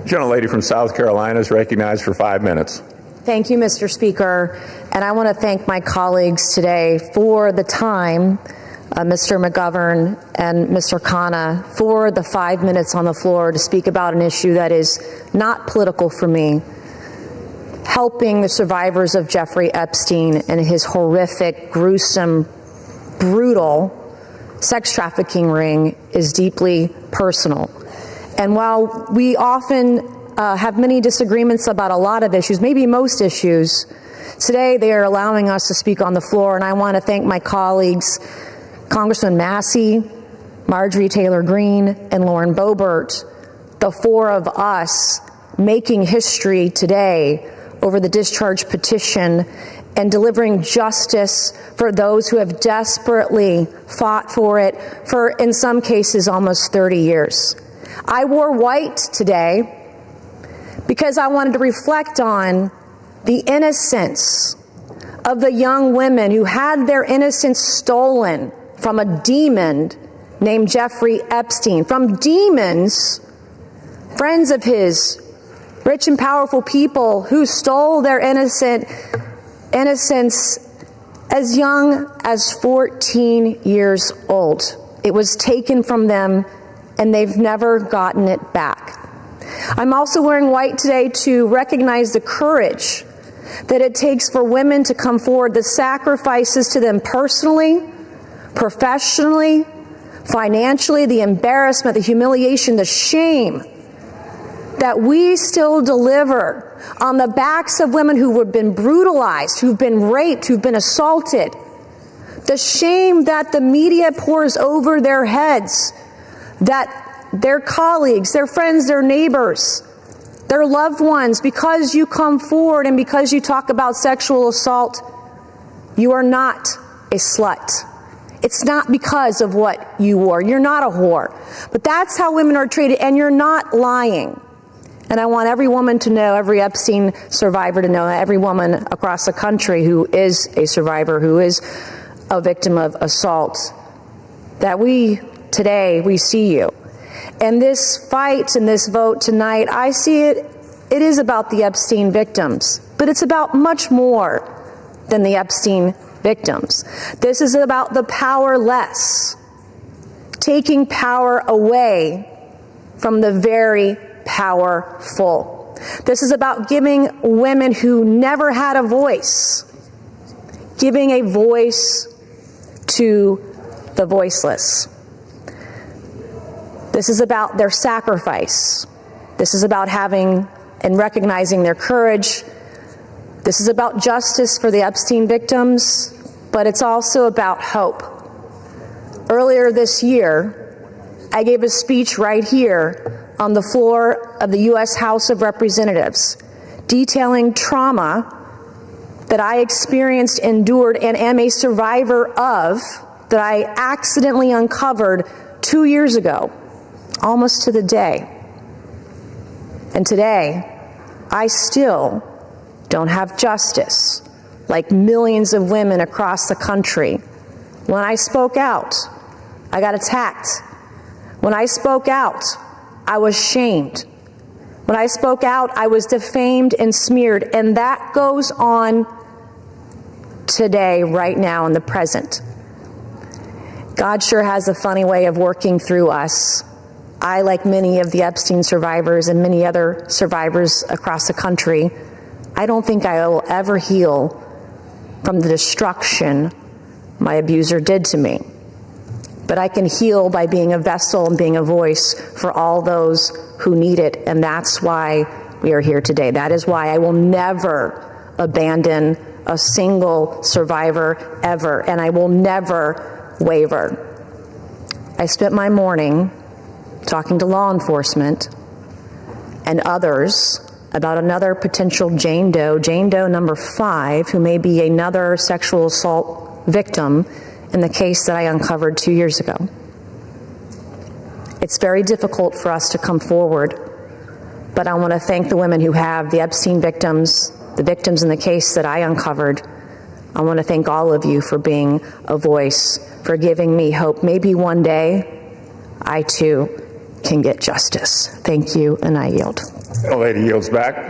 Gentlelady from South Carolina is recognized for 5 minutes. Thank you, Mr. Speaker. And I want to thank my colleagues today for the time, Mr. McGovern and Mr. Khanna, for the 5 minutes on the floor to speak about an issue that is not political for me. Helping the survivors of Jeffrey Epstein and his horrific, gruesome, brutal sex trafficking ring is deeply personal. And while we often have many disagreements about a lot of issues, maybe most issues, today they are allowing us to speak on the floor, and I want to thank my colleagues, Congressman Massey, Marjorie Taylor Greene, and Lauren Boebert, the four of us making history today over the discharge petition and delivering justice for those who have desperately fought for it for, in some cases, almost 30 years. I wore white today because I wanted to reflect on the innocence of the young women who had their innocence stolen from a demon named Jeffrey Epstein, from demons, friends of his, rich and powerful people who stole their innocence as young as 14 years old. It was taken from them, and they've never gotten it back. I'm also wearing white today to recognize the courage that it takes for women to come forward, the sacrifices to them personally, professionally, financially, the embarrassment, the humiliation, the shame that we still deliver on the backs of women who have been brutalized, who've been raped, who've been assaulted. The shame that the media pours over their heads, that their colleagues, their friends, their neighbors, their loved ones, because you come forward and because you talk about sexual assault, you are not a slut. It's not because of what you wore. You're not a whore. But that's how women are treated, and you're not lying. And I want every woman to know, every Epstein survivor to know, every woman across the country who is a survivor, who is a victim of assault, that today we see you. And this fight and this vote tonight, I see it is about the Epstein victims, but it's about much more than the Epstein victims. This is about the powerless, taking power away from the very powerful. This is about giving women who never had a voice, giving a voice to the voiceless. This is about their sacrifice. This is about having and recognizing their courage. This is about justice for the Epstein victims, but it's also about hope. Earlier this year, I gave a speech right here on the floor of the U.S. House of Representatives, detailing trauma that I experienced, endured, and am a survivor of, that I accidentally uncovered 2 years ago, almost to the day. And today, I still don't have justice, like millions of women across the country. When I spoke out, I got attacked. When I spoke out, I was shamed. When I spoke out, I was defamed and smeared, and that goes on today, right now, in the present. God sure has a funny way of working through us. I, like many of the Epstein survivors and many other survivors across the country, I don't think I will ever heal from the destruction my abuser did to me. But I can heal by being a vessel and being a voice for all those who need it, and that's why we are here today. That is why I will never abandon a single survivor ever, and I will never waver. I spent my morning talking to law enforcement and others about another potential Jane Doe number 5, who may be another sexual assault victim in the case that I uncovered 2 years ago. It's very difficult for us to come forward, but I want to thank the women who have, the Epstein victims, the victims in the case that I uncovered. I want to thank all of you for being a voice, for giving me hope. Maybe one day I too can get justice. Thank you, and I yield. The lady yields back.